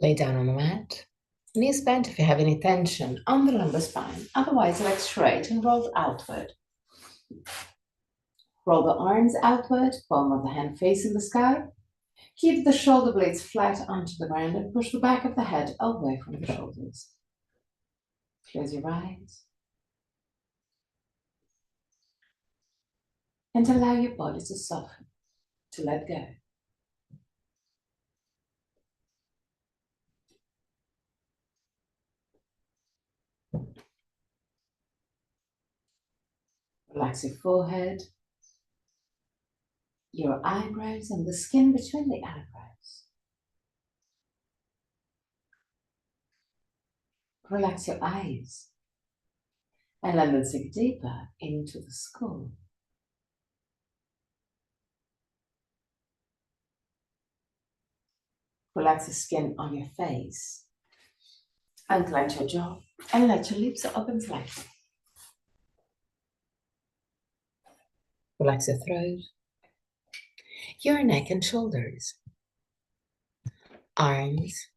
Lay down on the mat. Knees bent if you have any tension on the lumbar spine. Otherwise, legs straight and rolled outward. Roll the arms outward, palm of the hand facing the sky. Keep the shoulder blades flat onto the ground and push the back of the head away from the shoulders. Close your eyes. And allow your body to soften, to let go. Relax your forehead, your eyebrows, and the skin between the eyebrows. Relax your eyes and let them sink deeper into the skull. Relax the skin on your face. Unclench your jaw and let your lips open slightly. Relax your throat, your neck and shoulders, arms,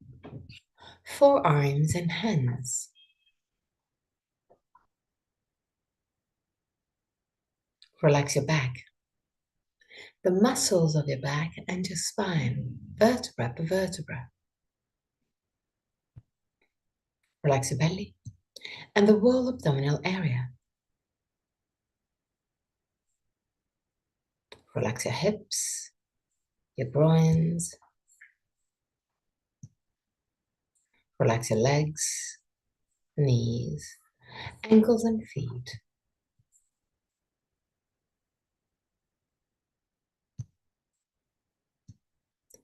forearms and hands. Relax your back, the muscles of your back and your spine, vertebra per vertebra. Relax your belly and the whole abdominal area. Relax your hips, your groins. Relax your legs, knees, ankles and feet.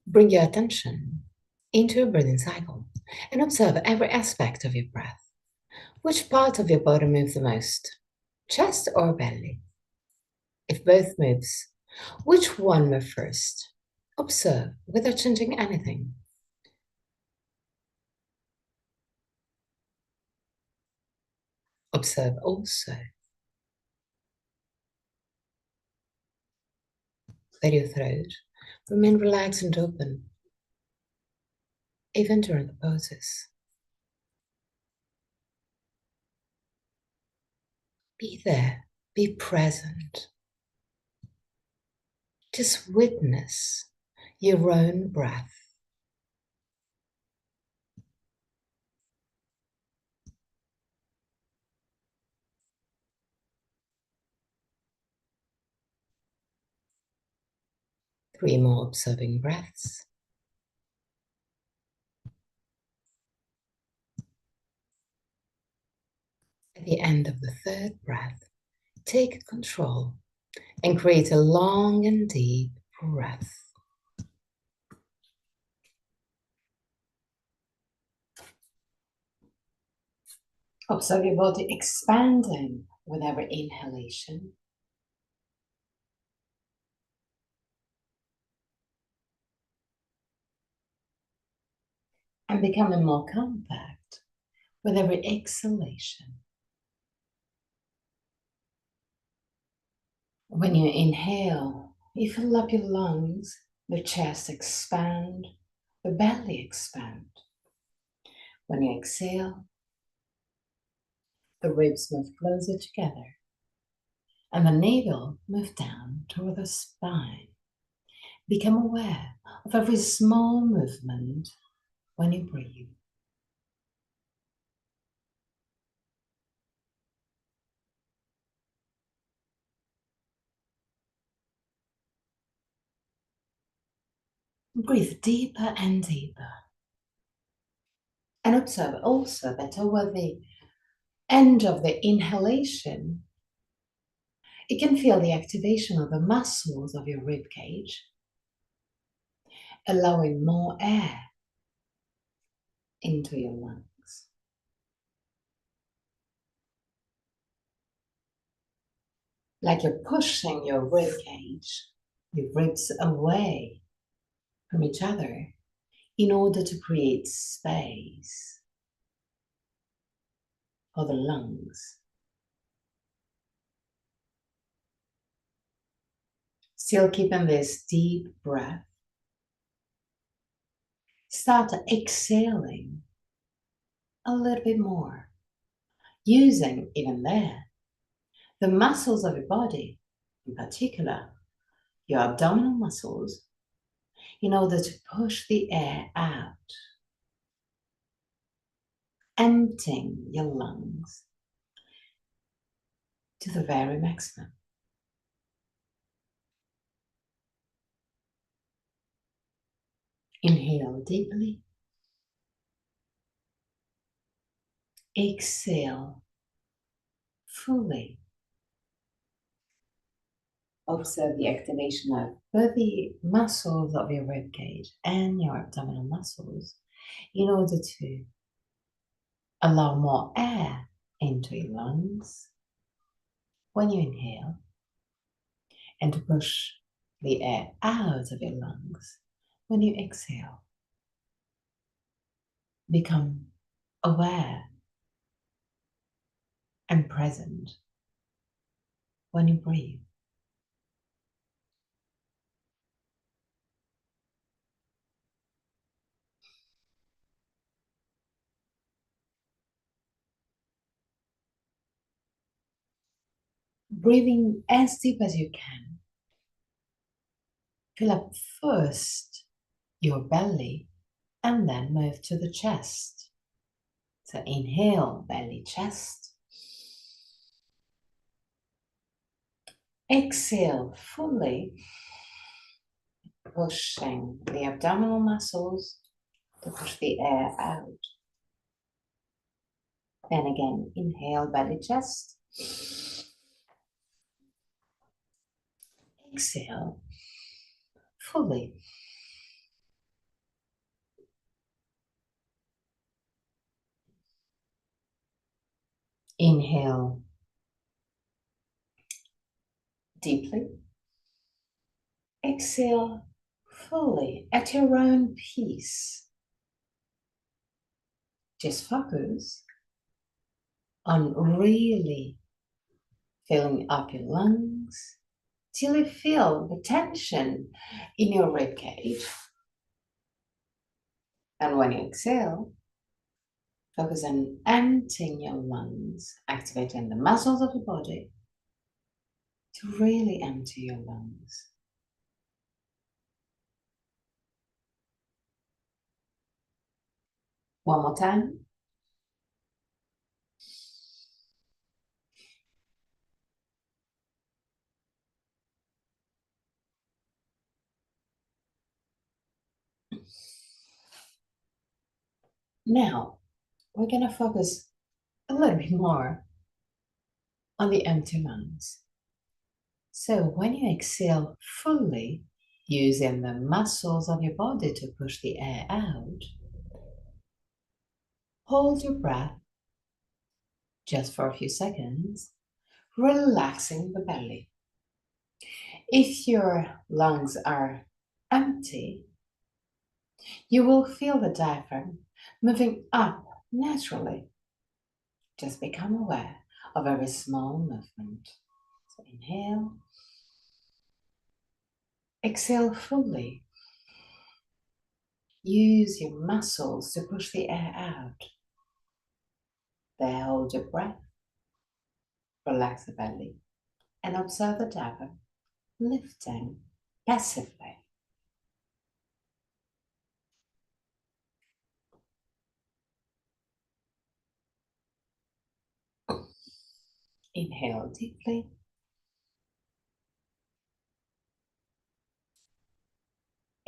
Bring your attention into your breathing cycle and observe every aspect of your breath. Which part of your body moves the most? Chest or belly? If both moves, which one moves first? Observe without changing anything. Observe also. Let your throat remain relaxed and open, even during the poses. Be there, be present. Just witness your own breath. Three more observing breaths. At the end of the third breath, take control and create a long and deep breath. Observe your body expanding with every inhalation. And becoming more compact with every exhalation. When you inhale, you fill up your lungs, the chest expand, the belly expand. When you exhale, the ribs move closer together and the navel move down toward the spine. Become aware of every small movement when you breathe. Breathe deeper and deeper. And observe also that over the end of the inhalation, you can feel the activation of the muscles of your rib cage, allowing more air into your lungs. Like you're pushing your rib cage, your ribs away from each other in order to create space for the lungs. Still keeping this deep breath. Start exhaling a little bit more, using even there the muscles of your body, in particular your abdominal muscles, in order to push the air out, emptying your lungs to the very maximum. Inhale deeply. Exhale fully. Observe the activation of both the muscles of your rib cage and your abdominal muscles in order to allow more air into your lungs when you inhale and to push the air out of your lungs when you exhale. Become aware and present when you breathe. Breathing as deep as you can. Fill up first your belly and then move to the chest. So inhale, belly, chest. Exhale fully, pushing the abdominal muscles to push the air out. Then again, inhale, belly, chest. Exhale fully. Inhale deeply. Exhale fully at your own pace. Just focus on really filling up your lungs till you feel the tension in your rib cage. And when you exhale, focus on emptying your lungs, activating the muscles of your body to really empty your lungs. One more time. Now, we're going to focus a little bit more on the empty lungs. So when you exhale fully, using the muscles of your body to push the air out, hold your breath just for a few seconds, relaxing the belly. If your lungs are empty, you will feel the diaphragm moving up naturally. Just become aware of a very small movement. So inhale, exhale fully. Use your muscles to push the air out. There, hold your breath, relax the belly, and observe the diaphragm lifting passively. Inhale deeply.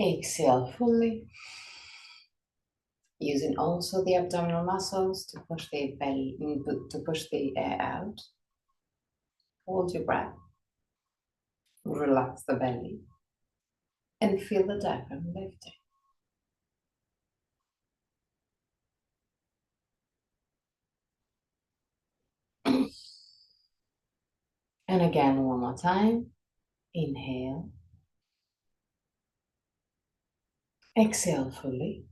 Exhale fully. Using also the abdominal muscles to push the belly, to push the air out. Hold your breath. Relax the belly. And feel the diaphragm lifting. And again, one more time. Inhale. Exhale fully.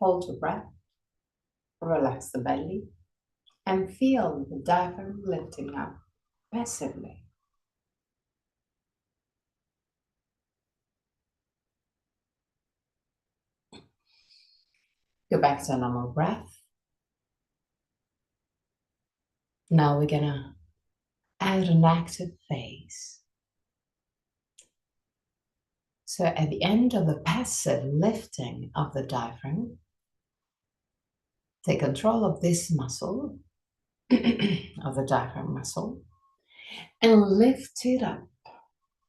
Hold your breath. Relax the belly. And feel the diaphragm lifting up passively. Go back to a normal breath. Now we're gonna add an active phase. So at the end of the passive lifting of the diaphragm, take control of this muscle, of the diaphragm muscle, and lift it up,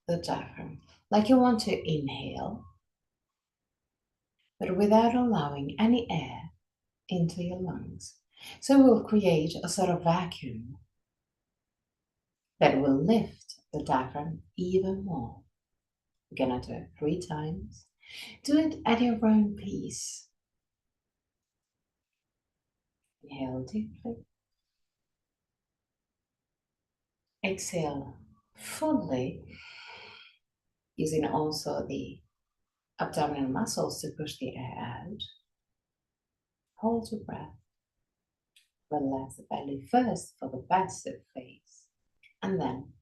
the diaphragm, like you want to inhale, but without allowing any air into your lungs. So we'll create a sort of vacuum that will lift the diaphragm even more. We're gonna do it 3 times. Do it at your own pace. Inhale deeply. Exhale fully, using also the abdominal muscles to push the air out. Hold your breath. Relax the belly first for the passive phase, and then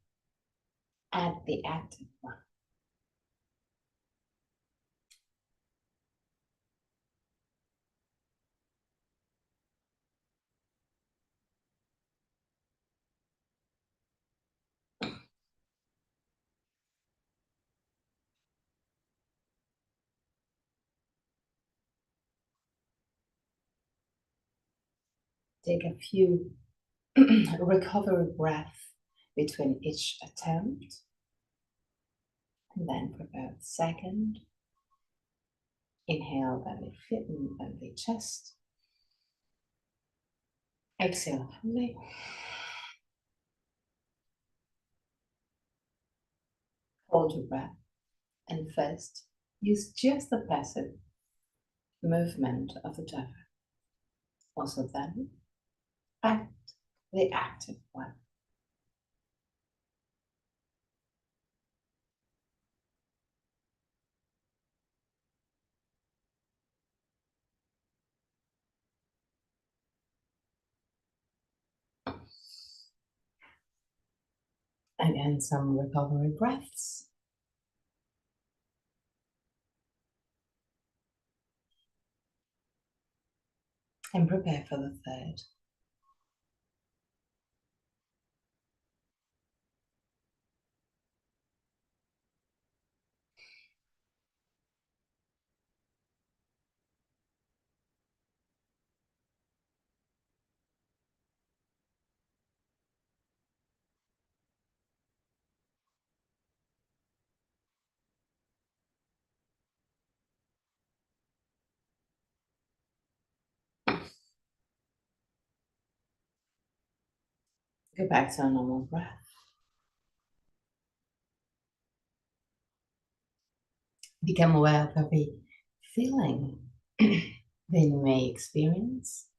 add the active one. Take a few recovery breaths between each attempt, and then prepare the second. Inhale, belly flatten, belly chest. Exhale fully. Hold your breath, and first use just the passive movement of the diaphragm. Also then add the active one. Again, some recovery breaths. And prepare for the third. Go back to a normal breath. Become aware of every feeling that you may experience.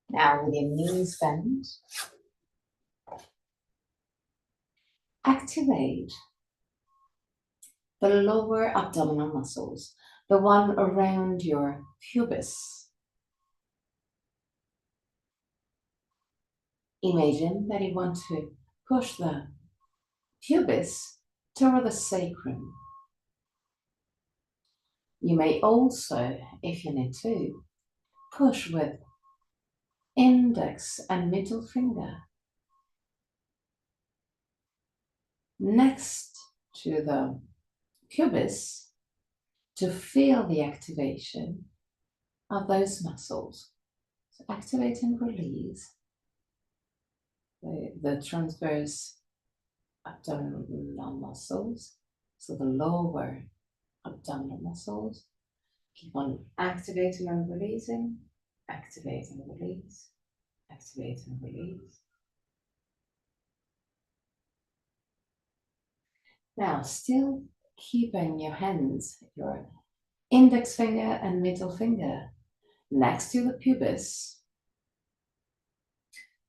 Now, with your knees bent, activate the lower abdominal muscles, the one around your pubis. Imagine that you want to push the pubis toward the sacrum. You may also, if you need to, push with index and middle finger next to the pubis to feel the activation of those muscles. So activate and release the transverse abdominal muscles, so the lower abdominal muscles. Keep on activating and releasing, activate and release, activate and release. Now, still keeping your hands, your index finger and middle finger next to the pubis,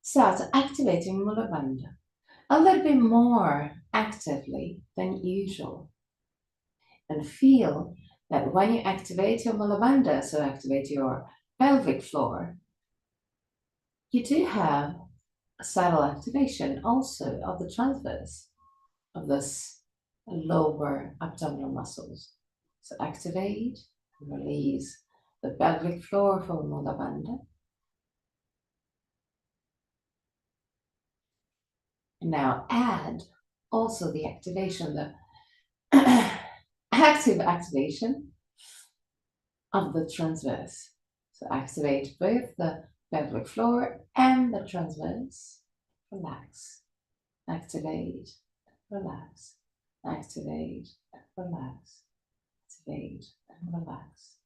start activating Mula Bandha a little bit more actively than usual. And feel that when you activate your Mula Bandha, so activate your pelvic floor, you do have a subtle activation also of the transverse of this lower abdominal muscles. So activate and release the pelvic floor for Mula Bandha. And now add also the activation, the active activation of the transverse. So activate both the pelvic floor and the transverse. Relax. Activate. Relax. Activate. Relax. Activate and relax.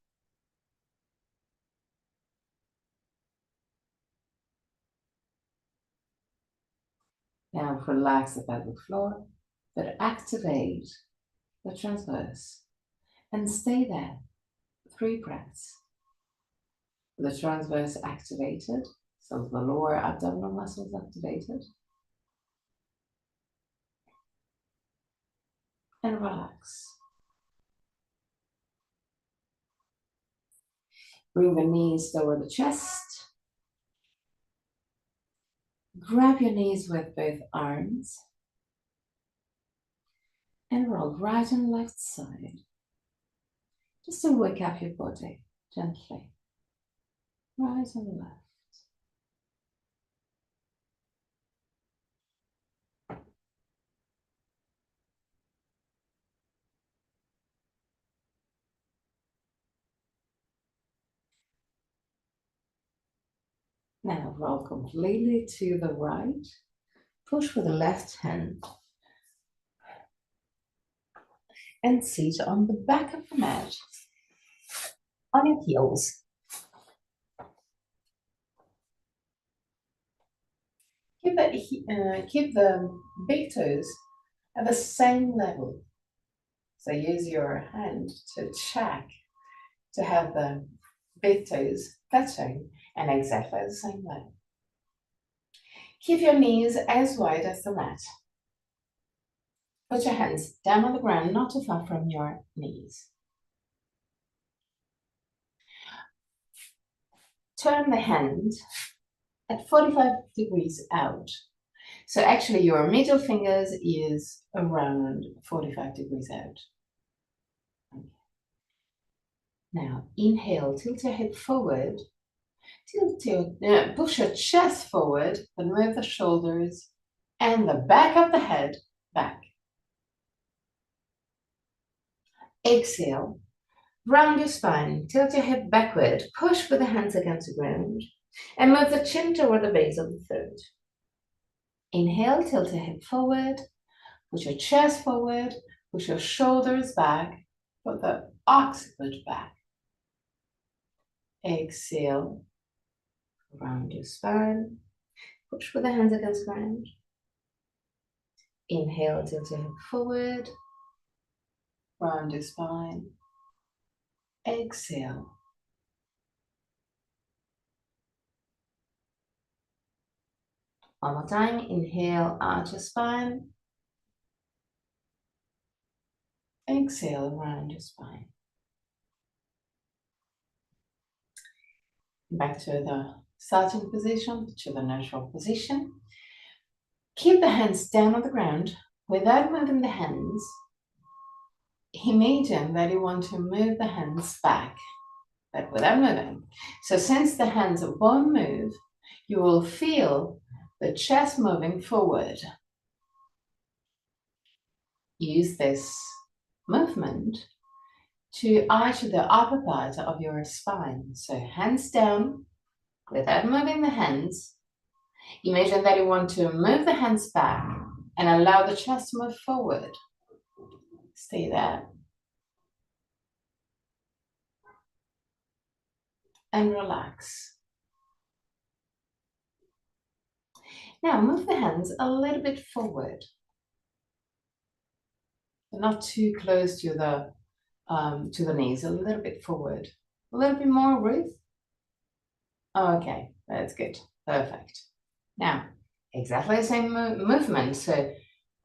Now relax the pelvic floor, but activate the transverse and stay there. 3 breaths. The transverse activated, so the lower abdominal muscles activated. And relax. Bring the knees toward the chest. Grab your knees with both arms. And roll right and left side. Just to wake up your body gently. Right and left. Now roll completely to the right. Push with the left hand. And sit on the back of the mat. On your heels. Keep the big toes at the same level. So use your hand to check to have the big toes touching and exactly the same level. Keep your knees as wide as the mat. Put your hands down on the ground, not too far from your knees. Turn the hand at 45 degrees out. So actually your middle fingers is around 45 degrees out. Okay. Now inhale, tilt your head forward. Push your chest forward and move the shoulders and the back of the head back. Exhale, round your spine, tilt your head backward, push with the hands against the ground, and move the chin toward the base of the throat. Inhale, tilt your head forward, push your chest forward, push your shoulders back, put the occiput back. Exhale, round your spine, push with the hands against the ground. Inhale, tilt your head forward, round your spine. Exhale. One more time. Inhale, arch your spine. Exhale, round your spine. Back to the starting position, to the neutral position. Keep the hands down on the ground without moving the hands. Imagine that you want to move the hands back, but without moving. So since the hands won't move, you will feel the chest moving forward. Use this movement to arch the upper part of your spine. So hands down, without moving the hands. Imagine that you want to move the hands back and allow the chest to move forward. Stay there. And relax. Now move the hands a little bit forward. Not too close to the knees, a little bit forward. A little bit more, Ruth. Okay, that's good. Perfect. Now, exactly the same movement. So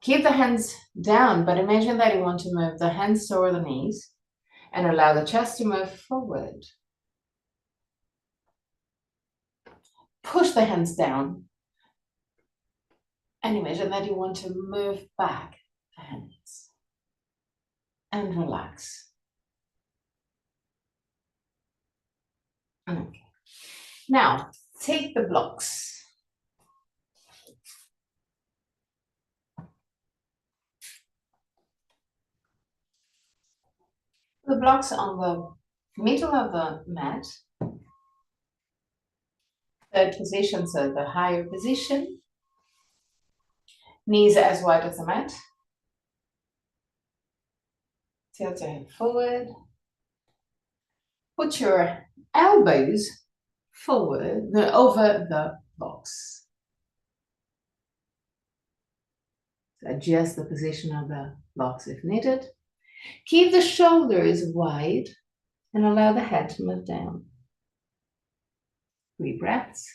keep the hands down, but imagine that you want to move the hands toward the knees and allow the chest to move forward. Push the hands down and imagine that you want to move back the hands. and relax. Okay. Now, take the blocks. The blocks on the middle of the mat. Third position, so the higher position. Knees as wide as the mat. Tilt your head forward. Put your elbows forward, over the blocks. So adjust the position of the blocks if needed. Keep the shoulders wide and allow the head to move down. 3 breaths.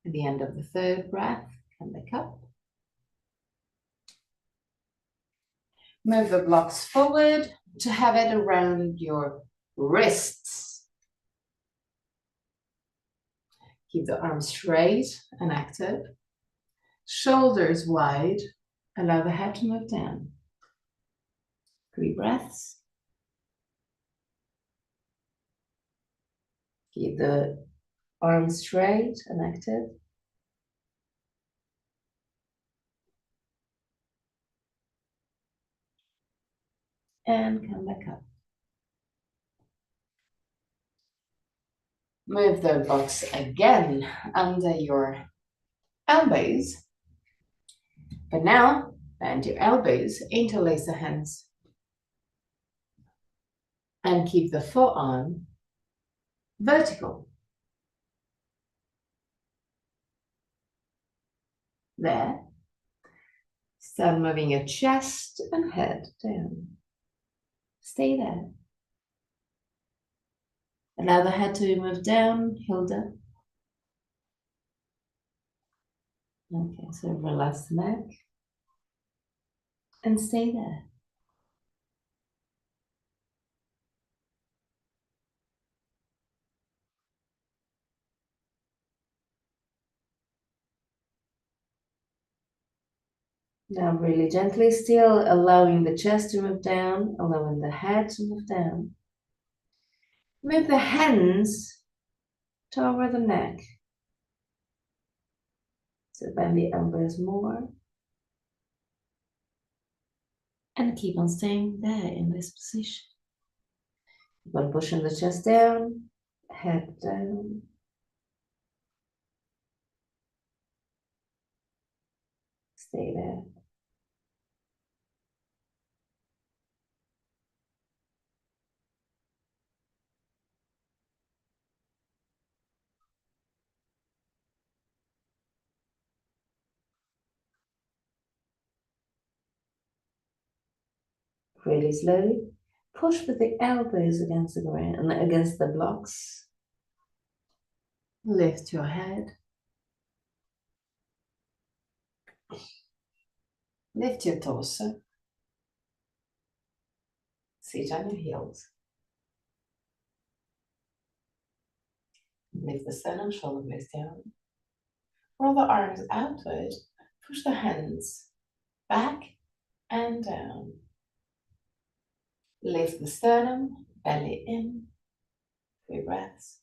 At the end of the 3rd breath, come back up. Move the blocks forward to have it around your wrists. Keep the arms straight and active. Shoulders wide. Allow the head to move down. 3 breaths. Keep the arms straight and active. And come back up. Move the blocks again under your elbows. But now, bend your elbows, interlace the hands, and keep the forearm vertical. There. Start moving your chest and head down. Stay there. Allow the head to move down, Hilda. Okay, so relax the neck. And stay there. Now really gently, still allowing the chest to move down, allowing the head to move down. Move the hands toward the neck. So bend the elbows more. And keep on staying there in this position. Keep on pushing the chest down, head down. Stay there. Really slowly. Push with the elbows against the ground, against the blocks. Lift your head. Lift your torso. Sit on your heels. Lift the sternum, shoulder blades down. Roll the arms outward. Push the hands back and down. Lift the sternum, belly in. 3 breaths.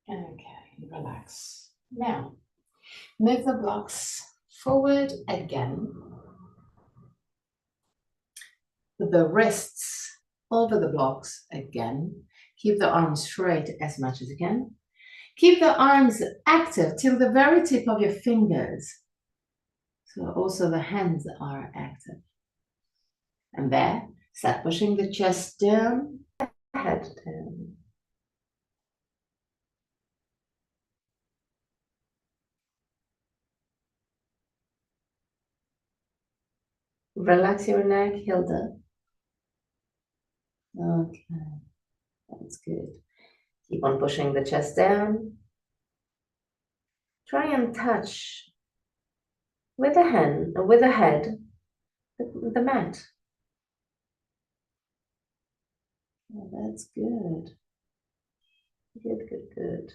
Okay, relax. Now, move the blocks forward again. The wrists over the blocks again. Keep the arms straight as much as you can. Keep the arms active till the very tip of your fingers. So also the hands are active. And there, start pushing the chest down, head down. Relax your neck, Hilda. Okay, that's good. Keep on pushing the chest down. Try and touch with the head, the mat. Oh, that's good. Good, good, good.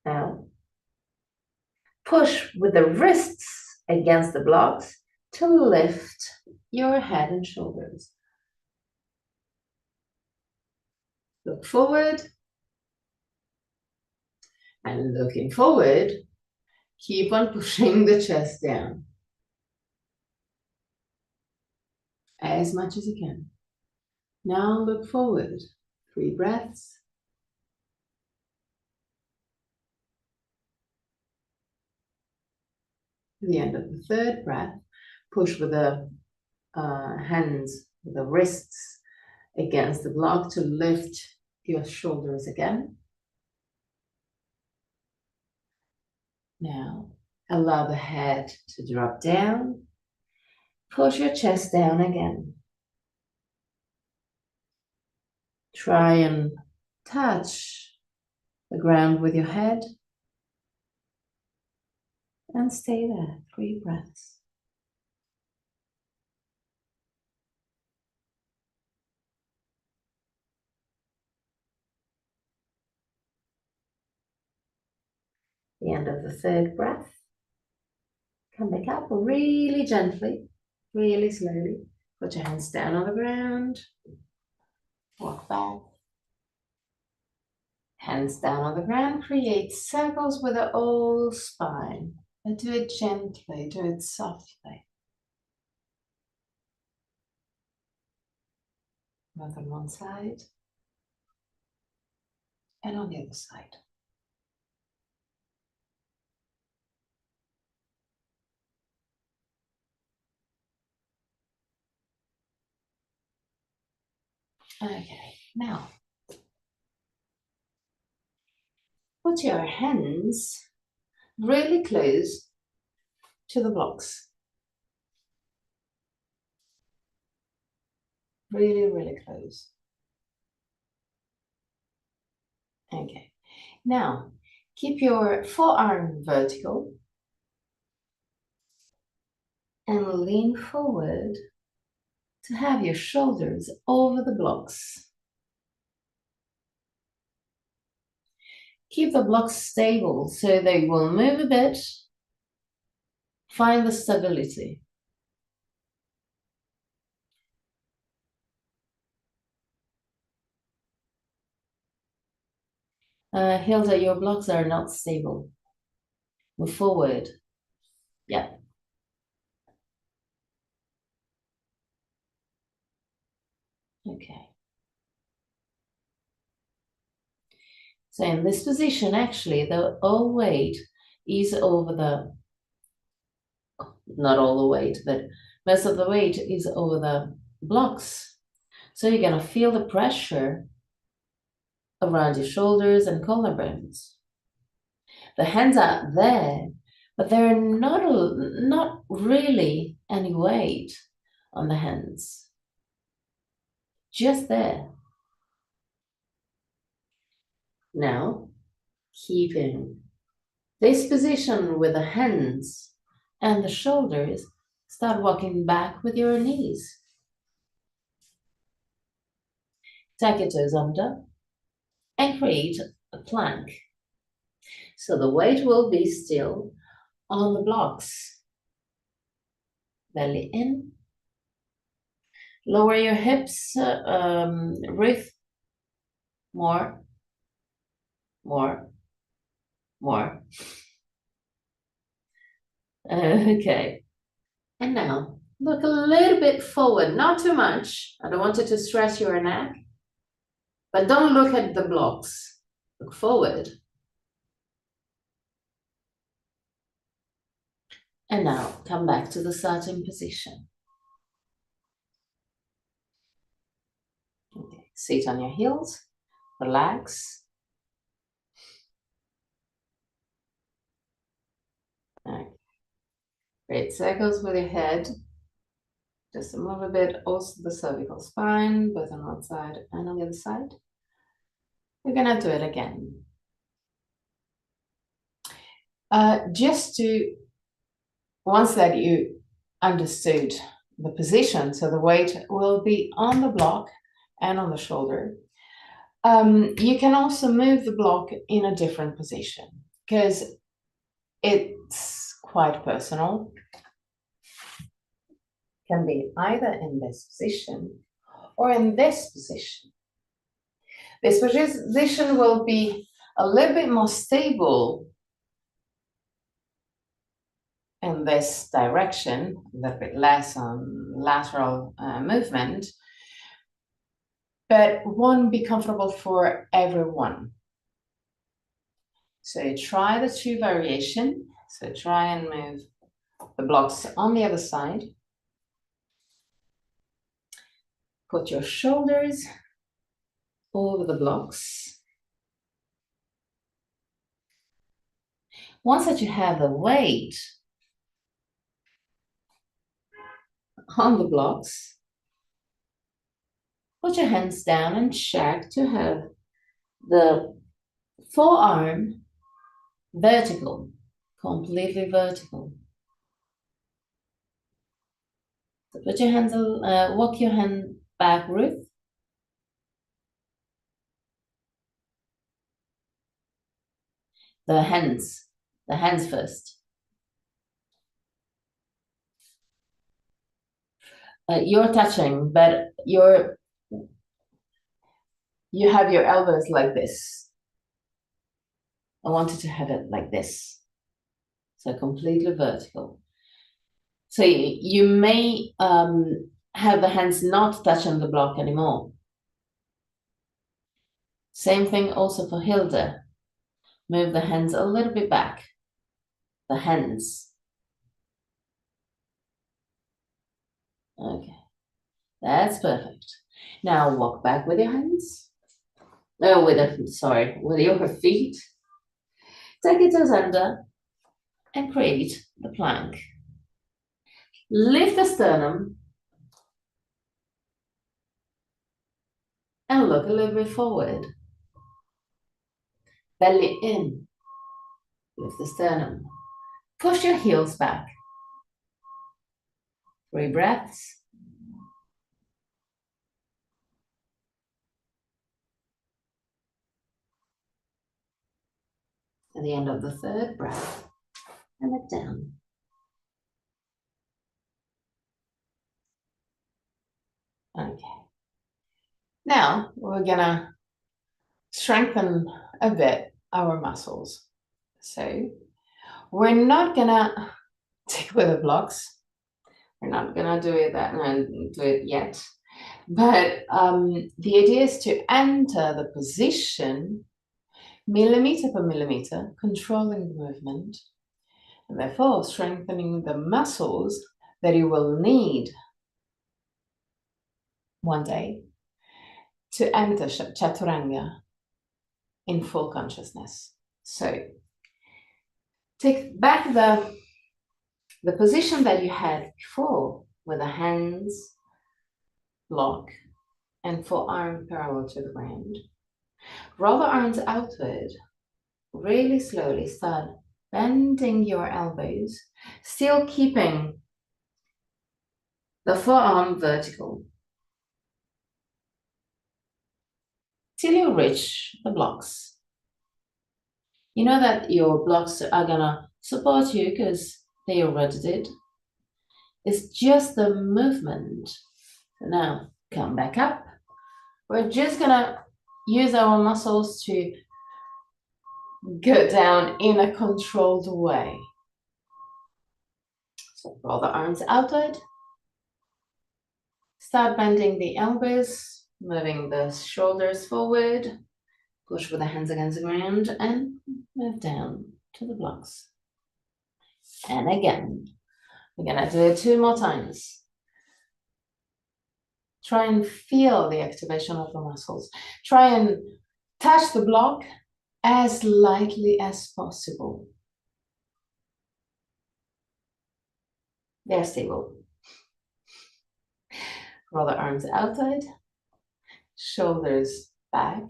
Now, push with the wrists against the blocks to lift your head and shoulders. Look forward. And looking forward, keep on pushing the chest down as much as you can. Now look forward. 3 breaths. At the end of the 3rd breath, push with the hands, with the wrists against the block to lift your shoulders again. Now, allow the head to drop down. Push your chest down again. Try and touch the ground with your head. And stay there, 3 breaths. The end of the 3rd breath. Come back up really gently, really slowly. Put your hands down on the ground. Walk back. Hands down on the ground. Create circles with the whole spine. But do it gently, do it softly. Both on one side and on the other side. Okay, now put your hands really close to the blocks. Really, really close. Okay, now keep your forearm vertical and lean forward to have your shoulders over the blocks. Keep the blocks stable so they will move a bit. Find the stability. Hilda, your blocks are not stable. Move forward. Yeah. Okay. So in this position, actually, the whole weight is over the, not all the weight, but most of the weight is over the blocks. So you're going to feel the pressure around your shoulders and collarbones. The hands are there, but there are not really any weight on the hands. Just there. Now, keeping this position with the hands and the shoulders, start walking back with your knees. Tuck your toes under and create a plank. So the weight will be still on the blocks. Belly in. Lower your hips, Ruth. More. Okay. And now look a little bit forward, not too much. I don't want it to stress your neck, but don't look at the blocks. Look forward. And now come back to the starting position. Okay. Sit on your heels, relax. Okay. Create circles with your head. Just move a bit also the cervical spine, both on one side and on the other side. We're gonna do it again. Just to, once that you understood the position, so the weight will be on the block and on the shoulder. You can also move the block in a different position because it's quite personal. Can be either in this position or in this position. This position will be a little bit more stable in this direction, a little bit less on lateral movement, but won't be comfortable for everyone. So try the two variation. So try and move the blocks on the other side. Put your shoulders over the blocks. Once that you have the weight on the blocks, put your hands down and check to have the forearm vertical, completely vertical. So put your hands, walk your hand back, Ruth. The hands first. You're touching, but you have your elbows like this. I wanted to have it like this. So completely vertical. So you may have the hands not touching the block anymore. Same thing also for Hilda. Move the hands a little bit back. The hands. Okay, that's perfect. Now walk back with your hands. No, with your feet. Take your toes under and create the plank. Lift the sternum and look a little bit forward. Belly in. Lift the sternum. Push your heels back. 3 breaths. At the end of the 3rd breath, and let down. Okay. Now we're gonna strengthen a bit our muscles. So we're not gonna stick with the blocks. We're not gonna do it yet. But the idea is to enter the position millimeter per millimeter, controlling the movement, and therefore strengthening the muscles that you will need one day to enter Chaturanga in full consciousness. So take back the position that you had before with the hands block and forearm parallel to the ground. Roll the arms outward. Really slowly start bending your elbows, still keeping the forearm vertical till you reach the blocks. You know that your blocks are gonna support you because they already did. It's just the movement. So now come back up. We're just gonna use our muscles to go down in a controlled way. So roll the arms outward. Start bending the elbows, moving the shoulders forward. Push with the hands against the ground and move down to the blocks. And again, we're gonna do it 2 more times. Try and feel the activation of the muscles. Try and touch the block as lightly as possible. They're stable. Roll the arms outside, shoulders back.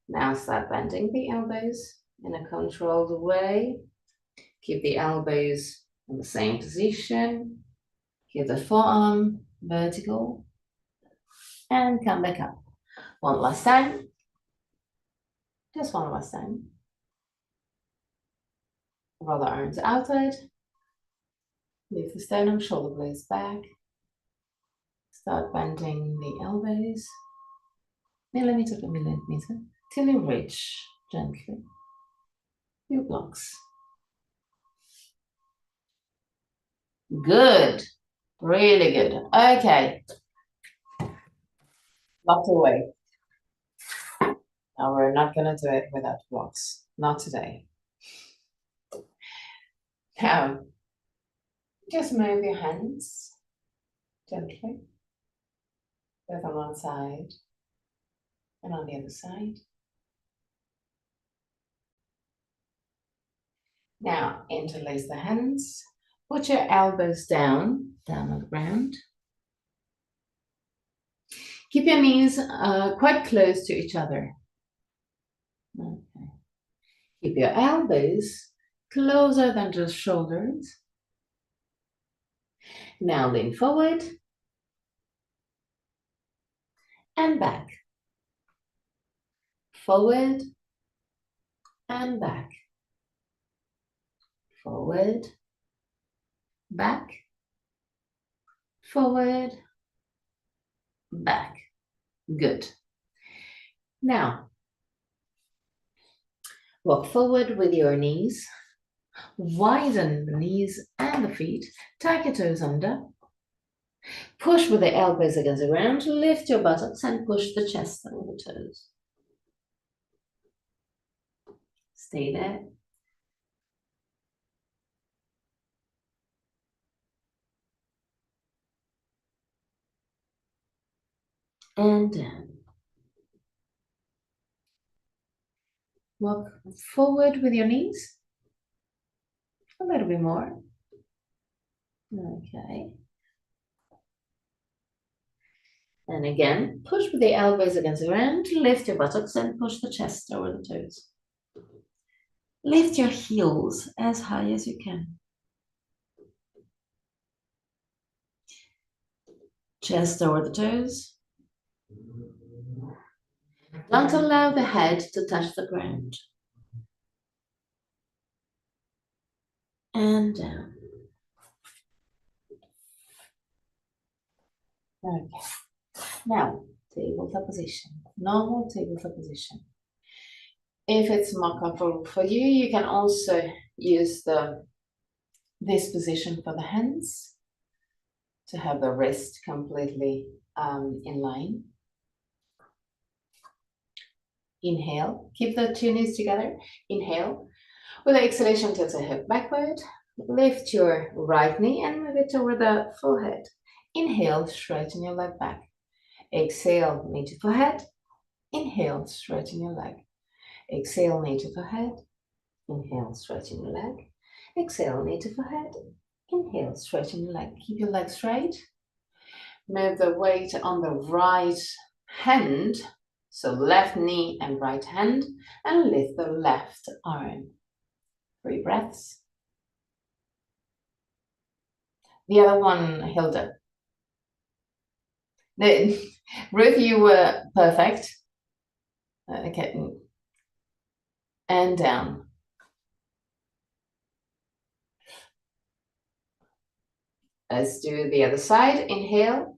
Now start bending the elbows in a controlled way. Keep the elbows in the same position. Keep the forearm vertical and come back up. One last time. Just one last time. Roll the arms outward. Lift the sternum, shoulder blades back. Start bending the elbows, millimeter per millimeter, till you reach gently your blocks. Good. Really good. Okay. Locked away. Now we're not going to do it without blocks. Not today. Now, just move your hands gently, both on one side and on the other side. Now, interlace the hands. Put your elbows down on the ground. Keep your knees quite close to each other. Okay. Keep your elbows closer than just shoulders. Now lean forward and back. Forward and back. Forward, back, forward, back. Good. Now, walk forward with your knees. Widen the knees and the feet. Tuck your toes under. Push with the elbows against the ground. Lift your buttocks and push the chest over the toes. Stay there. And down. Walk forward with your knees. A little bit more. Okay. And again, push with the elbows against the ground, lift your buttocks and push the chest over the toes. Lift your heels as high as you can. Chest over the toes. Don't allow the head to touch the ground. And down. Okay. Now, tabletop position. Normal tabletop position. If it's more comfortable for you, you can also use this position for the hands to have the wrist completely in line. Inhale, keep the two knees together. Inhale. With the exhalation, tilt the hip backward. Lift your right knee and move it over the forehead. Inhale, straighten your leg back. Exhale, knee to forehead. Inhale, straighten your leg. Exhale, knee to forehead. Inhale, straighten your leg. Exhale, knee to forehead. Inhale, straighten your leg. Keep your leg straight. Move the weight on the right hand. So left knee and right hand. And lift the left arm. 3 breaths. The other one, Hilda. Ruth, you were perfect. Okay. And down. Let's do the other side. Inhale.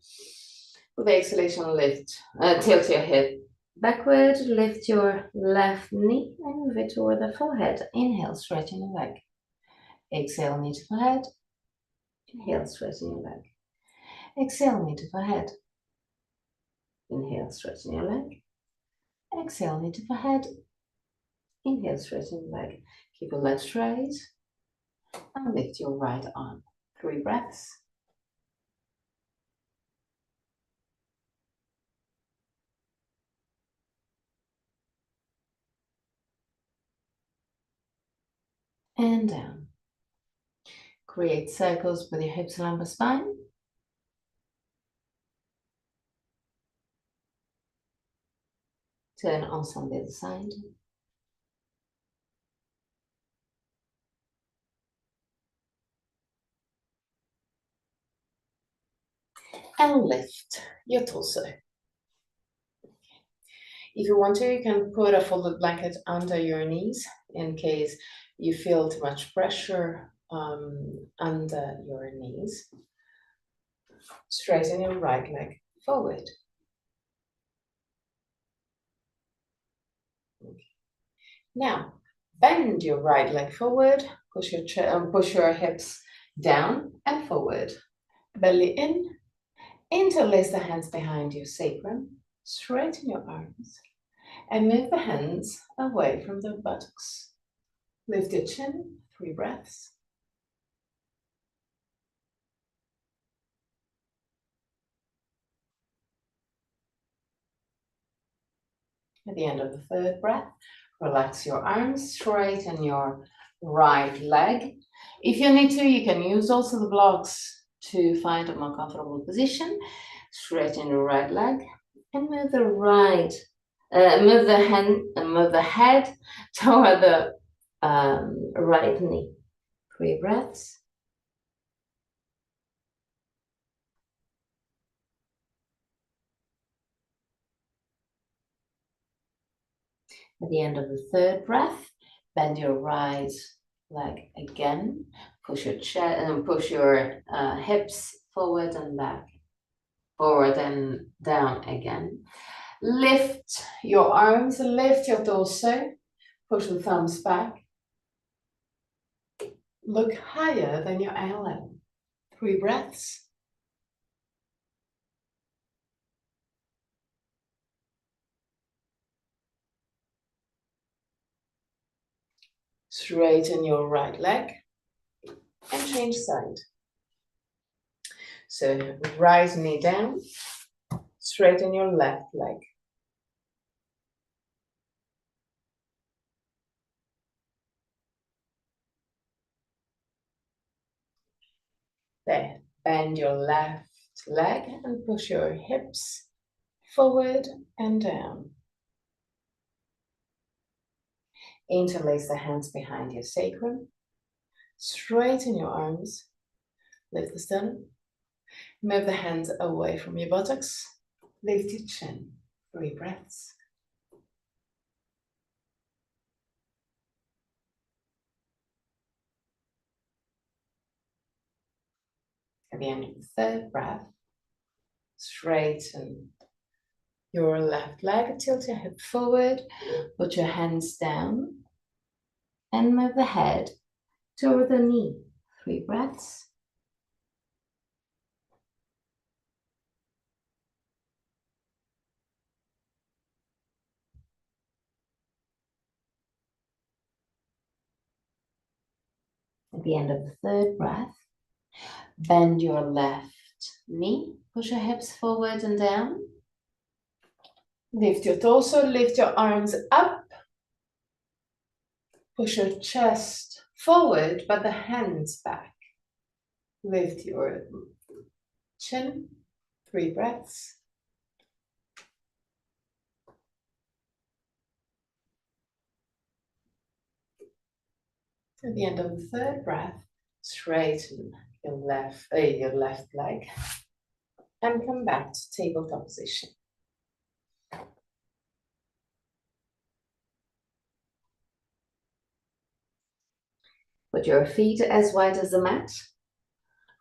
With the exhalation, lift. Tilt your head backward. Lift your left knee and move it toward the forehead. Inhale, straighten your leg. Exhale, knee to forehead. Inhale, straighten your leg. Exhale, knee to forehead. Inhale, straighten your leg. Exhale, knee to forehead. Inhale, straighten your leg. Keep your leg straight. And lift your right arm. 3 breaths. And down. Create circles with your hips and lumbar spine. Turn also on the other side. and lift your torso. If you want to, you can put a folded blanket under your knees in case you feel too much pressure under your knees. Straighten your right leg forward. Okay. Now, bend your right leg forward, push your hips down and forward. Belly in, interlace the hands behind your sacrum, straighten your arms, and move the hands away from the buttocks. Lift your chin, 3 breaths. At the end of the 3rd breath, relax your arms, straighten your right leg. If you need to, you can use also the blocks to find a more comfortable position. Straighten your right leg and move the head toward the right knee. 3 breaths. At the end of the 3rd breath, bend your right leg again. Push your chest and push your hips forward and back, forward and down again. Lift your arms, lift your torso, push the thumbs back. Look higher than your eye level. 3 breaths. Straighten your right leg and change side. So right knee down, straighten your left leg. There, bend your left leg and push your hips forward and down. Interlace the hands behind your sacrum. Straighten your arms. Lift the sternum. Move the hands away from your buttocks. Lift your chin. 3 breaths. At the end of the 3rd breath, straighten your left leg, tilt your hip forward, put your hands down, and move the head toward the knee. 3 breaths. At the end of the 3rd breath, bend your left knee, push your hips forward and down. Lift your torso, lift your arms up. Push your chest forward, but the hands back. Lift your chin. 3 breaths. At the end of the 3rd breath, straighten your left leg and come back to tabletop position. Put your feet as wide as the mat.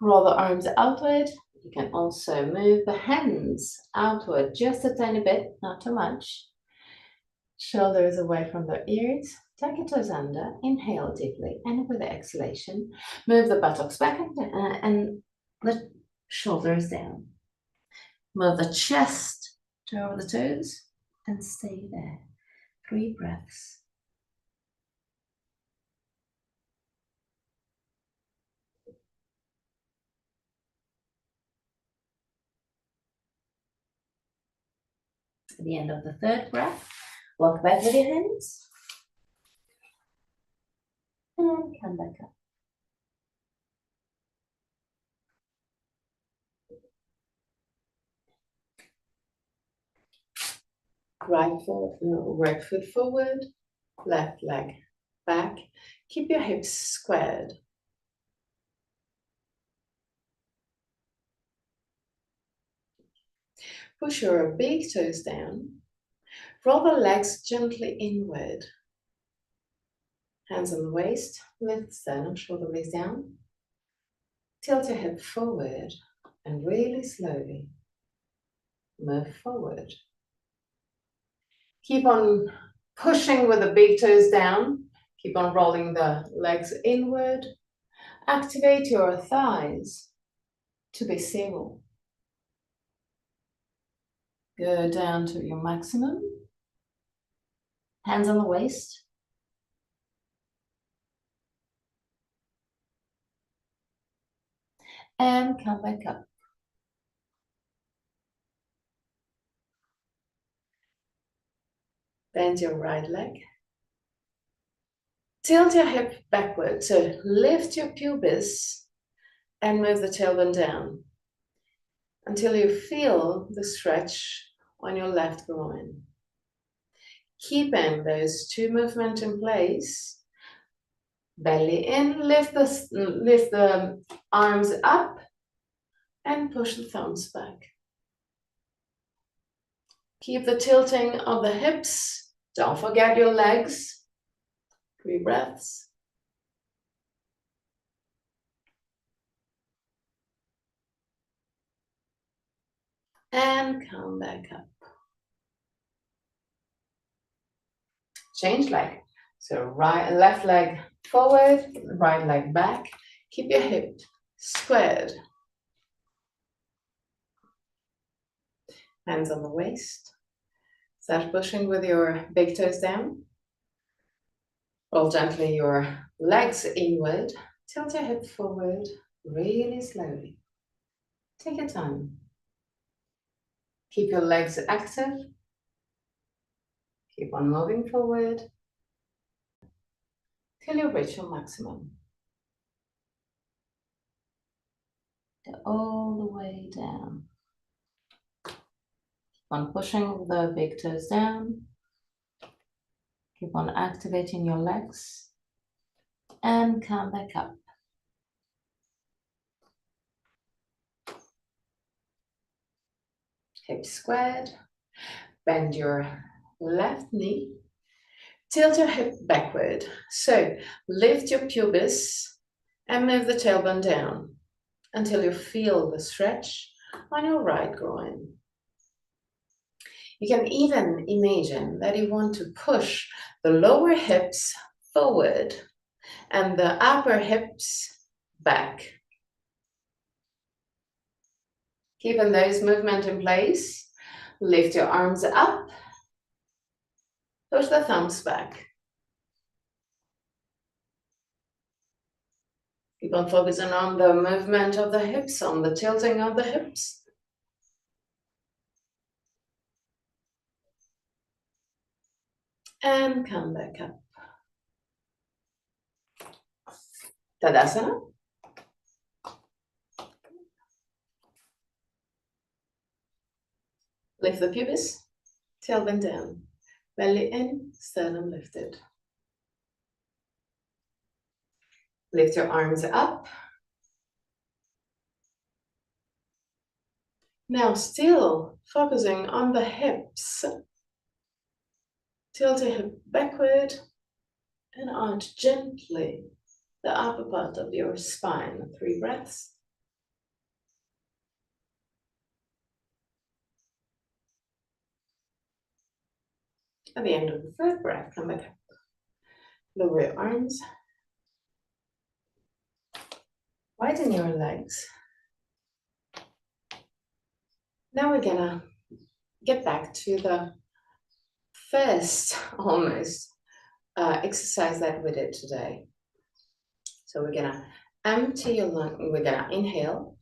Roll the arms outward. You can also move the hands outward just a tiny bit, not too much. Shoulders away from the ears. Tuck your toes under. Inhale deeply, and with the exhalation, move the buttocks back and the shoulders down. Move the chest toward the toes and stay there. 3 breaths. At the end of the 3rd breath, walk back with your hands and come back up. Right foot forward, left leg back. Keep your hips squared. Push your big toes down. Roll the legs gently inward. Hands on the waist, lift the sternum, shoulder blades down. Tilt your hip forward and really slowly move forward. Keep on pushing with the big toes down. Keep on rolling the legs inward. Activate your thighs to be single. Go down to your maximum. Hands on the waist. And come back up. Bend your right leg. Tilt your hip backward. So lift your pubis and move the tailbone down until you feel the stretch on your left groin. Keeping those two movements in place. Belly in, lift the arms up and push the thumbs back. Keep the tilting of the hips. Don't forget your legs. 3 breaths. And come back up. Change leg. So left leg forward, right leg back. Keep your hip squared. Hands on the waist. Start pushing with your big toes down. Roll gently your legs inward. Tilt your hip forward really slowly. Take your time. Keep your legs active. Keep on moving forward till you reach your maximum. Go all the way down. Keep on pushing the big toes down. Keep on activating your legs and come back up. Hips squared. Bend your left knee. Tilt your hip backward. So lift your pubis and move the tailbone down until you feel the stretch on your right groin. You can even imagine that you want to push the lower hips forward and the upper hips back. Keeping those movements in place, lift your arms up, push the thumbs back. Keep on focusing on the movement of the hips, on the tilting of the hips. And come back up. Tadasana. Lift the pubis, tailbone down, belly in, sternum lifted. Lift your arms up. Now still focusing on the hips. Tilt your hip backward and arch gently the upper part of your spine. 3 breaths. At the end of the 3rd breath, come back up. Lower your arms. Widen your legs. Now we're gonna get back to the first almost exercise that we did today. So we're gonna empty your lung, we're gonna inhale,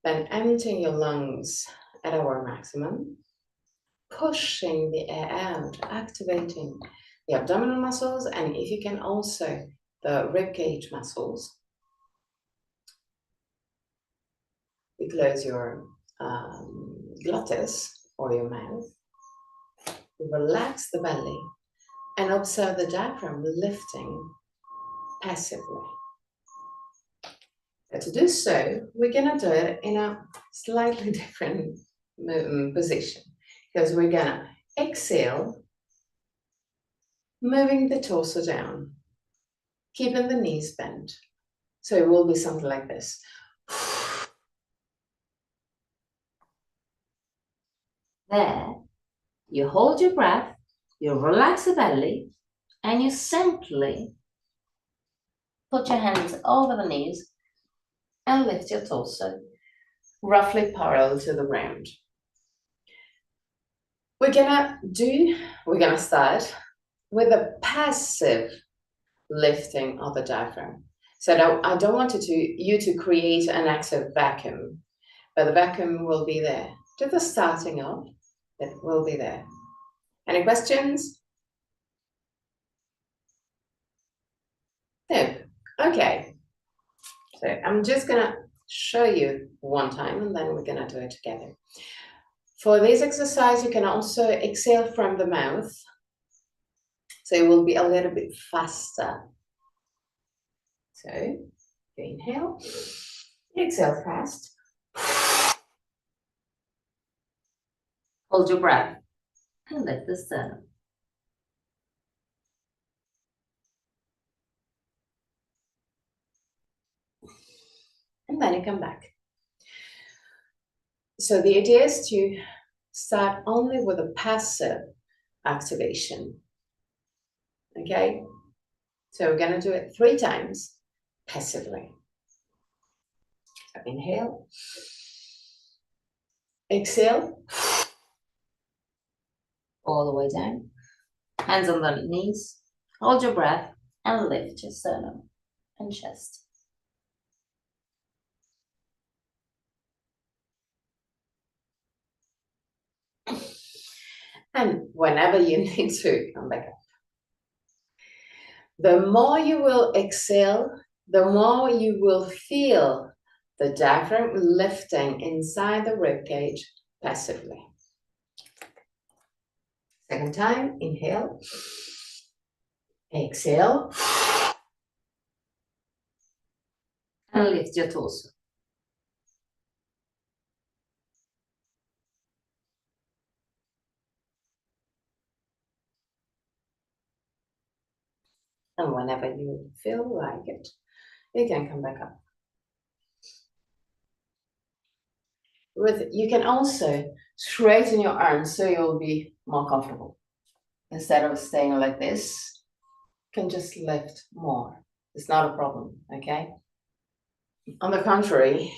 then empty your lungs at our maximum, pushing the air out, activating the abdominal muscles, and if you can also the rib cage muscles. We close your glottis or your mouth. Relax the belly and observe the diaphragm lifting passively. But to do so, we're gonna do it in a slightly different position, because we're gonna exhale, moving the torso down, keeping the knees bent. So it will be something like this. There, you hold your breath, you relax the belly, and you simply put your hands over the knees and lift your torso, roughly parallel to the ground. We're gonna start with a passive lifting of the diaphragm. So I don't want you to create an active vacuum, but the vacuum will be there. To the starting of, it will be there. Any questions? No. Okay. So I'm just gonna show you one time and then we're gonna do it together. For this exercise, you can also exhale from the mouth. So it will be a little bit faster. So you inhale, exhale fast. Hold your breath and lift the sternum. And then you come back. So the idea is to start only with a passive activation. Okay? So we're going to do it 3 times passively. So inhale, exhale, all the way down. Hands on the knees, hold your breath, and lift your sternum and chest. And whenever you need to, come back up. The more you will exhale, the more you will feel the diaphragm lifting inside the ribcage passively. Second time, inhale, exhale, and lift your torso. And whenever you feel like it, you can come back up. You can also straighten your arms so you'll be more comfortable. Instead of staying like this, you can just lift more. It's not a problem, okay? On the contrary,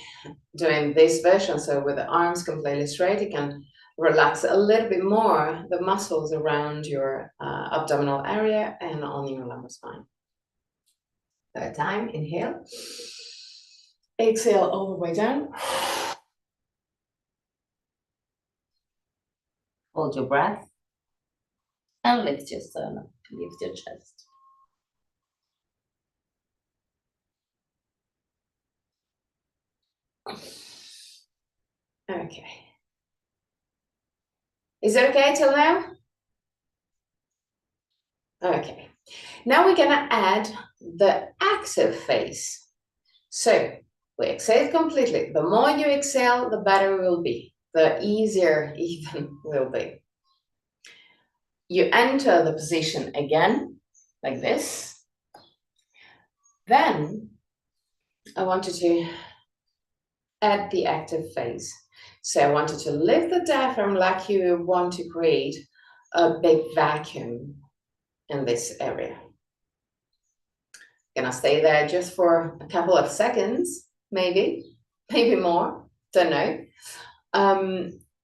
doing this version, so with the arms completely straight, you can relax a little bit more the muscles around your abdominal area and on your lumbar spine. Third time, inhale. Exhale all the way down. Hold your breath and lift your sternum, lift your chest. Okay. Is it okay till now? Okay. Now we're gonna add the active phase. So we exhale completely. The more you exhale, the better it will be. The easier even will be. You enter the position again, like this. Then I want you to add the active phase. So I want you to lift the diaphragm like you want to create a big vacuum in this area. Gonna stay there just for a couple of seconds, maybe more, don't know.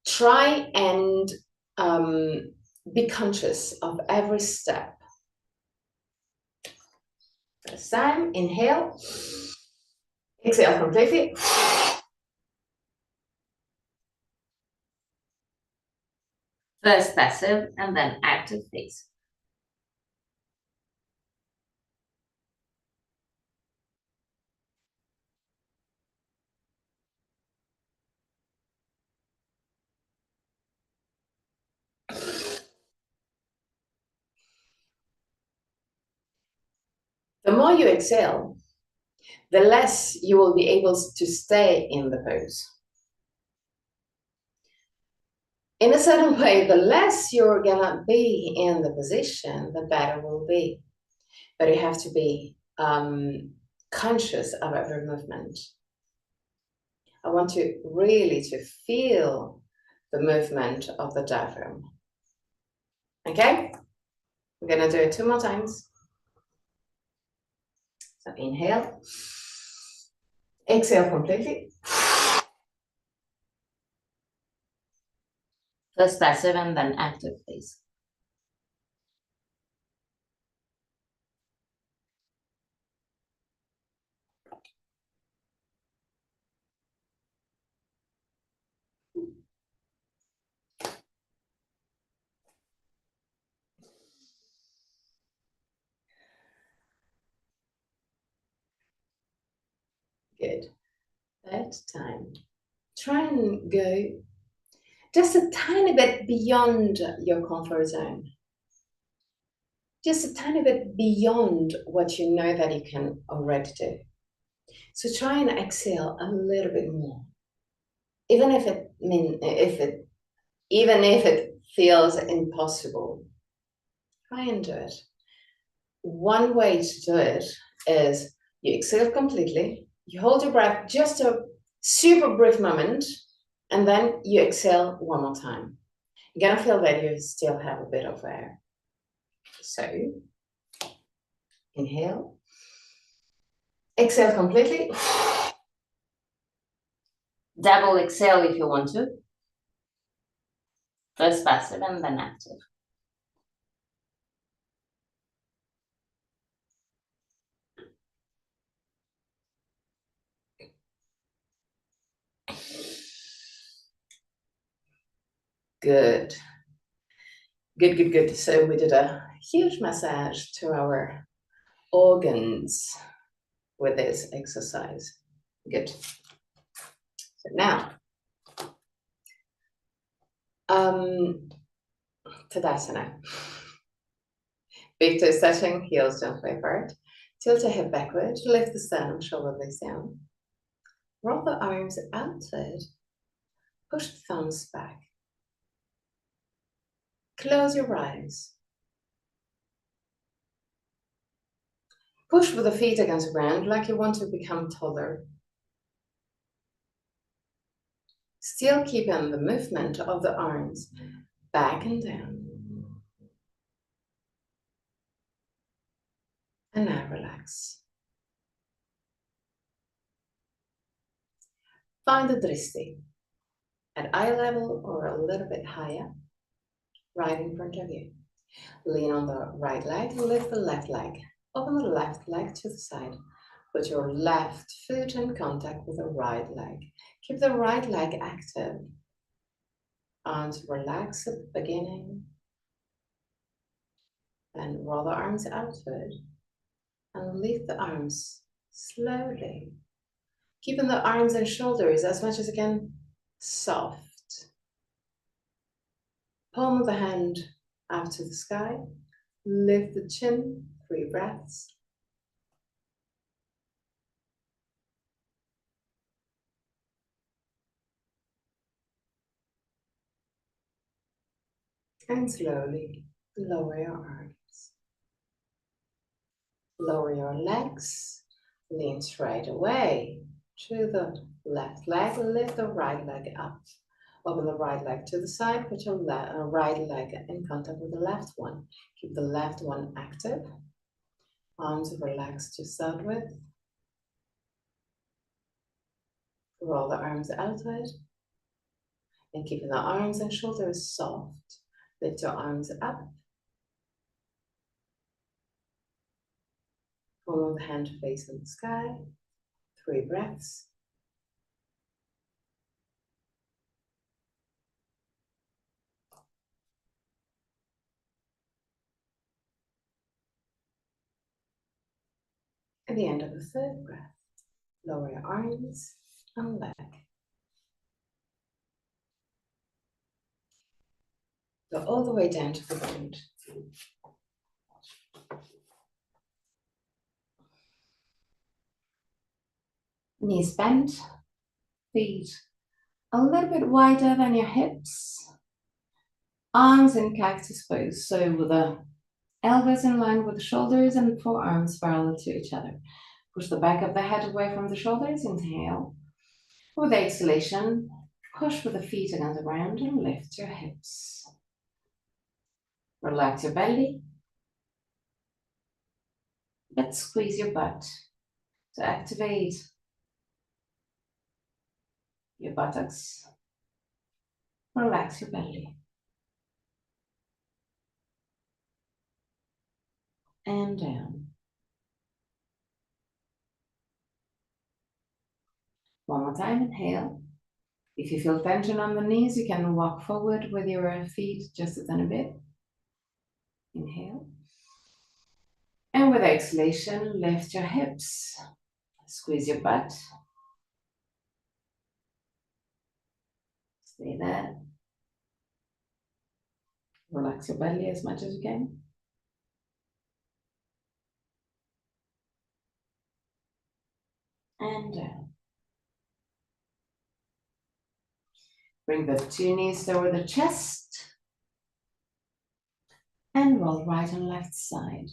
Try and be conscious of every step. First time, inhale, exhale completely. First passive and then active phase. The more you exhale, the less you will be able to stay in the pose. In a certain way, the less you're gonna be in the position, the better will be. But you have to be conscious of every movement. I want you really to feel the movement of the diaphragm. Okay? We're gonna do it 2 more times. So inhale. Exhale completely. First passive and then active, please. Good. Third time. Try and go just a tiny bit beyond your comfort zone. Just a tiny bit beyond what you know that you can already do. So try and exhale a little bit more. Even if it feels impossible, try and do it. One way to do it is you exhale completely, you hold your breath just a super brief moment, and then you exhale one more time. You're gonna feel that you still have a bit of air. So inhale, exhale completely. Double exhale if you want to. First passive and then active. Good. Good, good, good. So we did a huge massage to our organs with this exercise. Good. So now, Tadasana. Big toe touching, heels don't way forward. Tilt your head backward, lift the sternum, shoulder blades down. Roll the arms outward, push the thumbs back. Close your eyes. Push with the feet against the ground like you want to become taller. Still keeping the movement of the arms back and down. And now relax. Find the dristi at eye level or a little bit higher, right in front of you. Lean on the right leg, lift the left leg. Open the left leg to the side. Put your left foot in contact with the right leg. Keep the right leg active. Arms relax at the beginning. Then roll the arms outward. And lift the arms slowly. Keeping the arms and shoulders as much as you can soft. Palm of the hand up to the sky. Lift the chin, 3 breaths. And slowly lower your arms. Lower your legs. Lean straight away to the left leg. Lift the right leg up. Open the right leg to the side. Put your right leg in contact with the left one. Keep the left one active. Arms relaxed to start with. Roll the arms outward. And keeping the arms and shoulders soft. Lift your arms up. Palm of the hand facing the sky. 3 breaths. At the end of the 3rd breath, lower your arms and leg. Go all the way down to the ground. Knees bent, feet a little bit wider than your hips. Arms in cactus pose. So with the elbows in line with the shoulders and forearms parallel to each other. Push the back of the head away from the shoulders. Inhale. With exhalation, push with the feet against the ground and lift your hips. Relax your belly. Let's squeeze your butt to activate your buttocks. Relax your belly. And down. One more time, inhale. If you feel tension on the knees, you can walk forward with your feet just a tiny bit. Inhale. And with exhalation, lift your hips. Squeeze your butt. Stay there. Relax your belly as much as you can. And down. Bring the two knees toward the chest. And roll right and left side.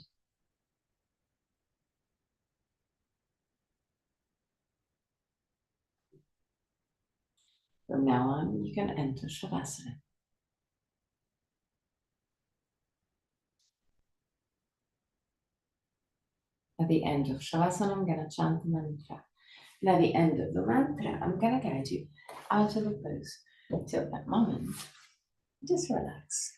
From now on, you can enter Shavasana. At the end of Shavasana, I'm going to chant the mantra. And at the end of the mantra, I'm going to guide you out of the pose. Till that moment, just relax.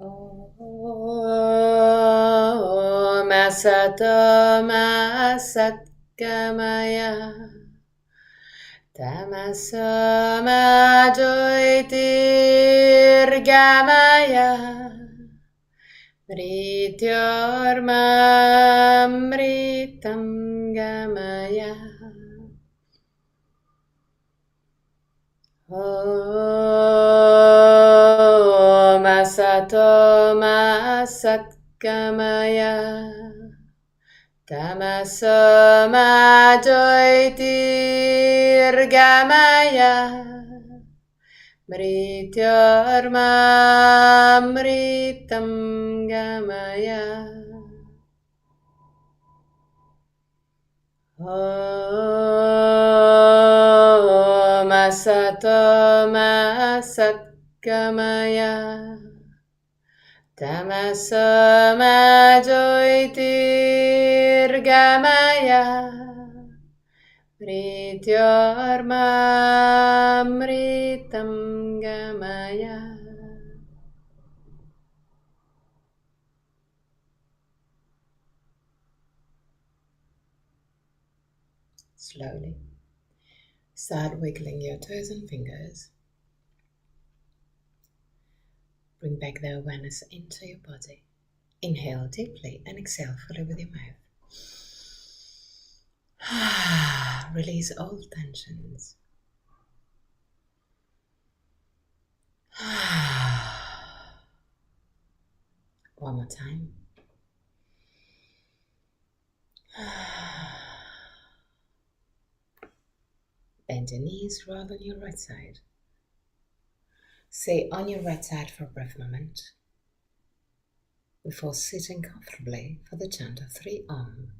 Om Asato Ma Satgamaya Tamaso Ma Jyotirgamaya Mrityormamritam Gamaya Om Asato Ma Satgamaya Tamaso Ma Jyotirgamaya Mrityormamritam Gamaya Om Asato Ma Satgamaya Tamaso Ma Jyotirgamaya Mrityormamritam Gamaya. Slowly start wiggling your toes and fingers. Bring back the awareness into your body. Inhale deeply and exhale fully with your mouth. Release all tensions. One more time. Bend your knees, roll on your right side. Stay on your right side for a brief moment before sitting comfortably for the chant of 3 Om.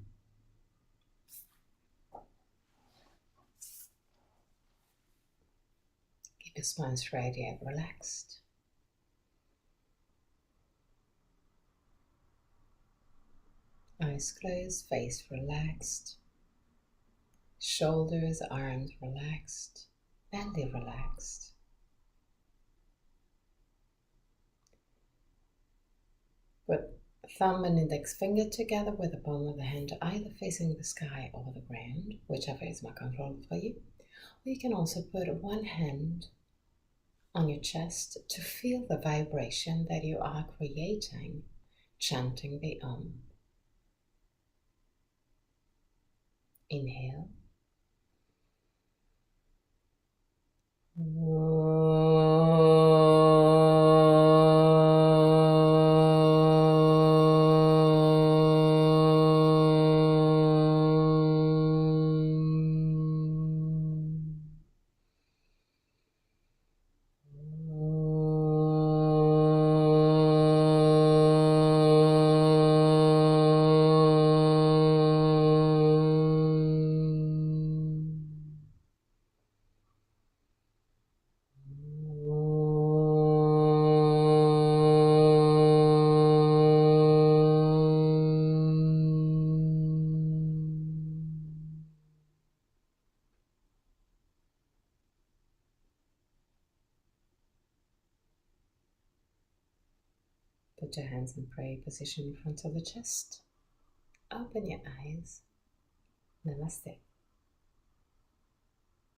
Keep your spine straight yet relaxed. Eyes closed, face relaxed. Shoulders, arms relaxed. Belly relaxed. Put thumb and index finger together with the palm of the hand either facing the sky or the ground, whichever is more comfortable for you. Or you can also put one hand on your chest to feel the vibration that you are creating, chanting the Om. Inhale. Put your hands in prayer position in front of the chest. Open your eyes. Namaste.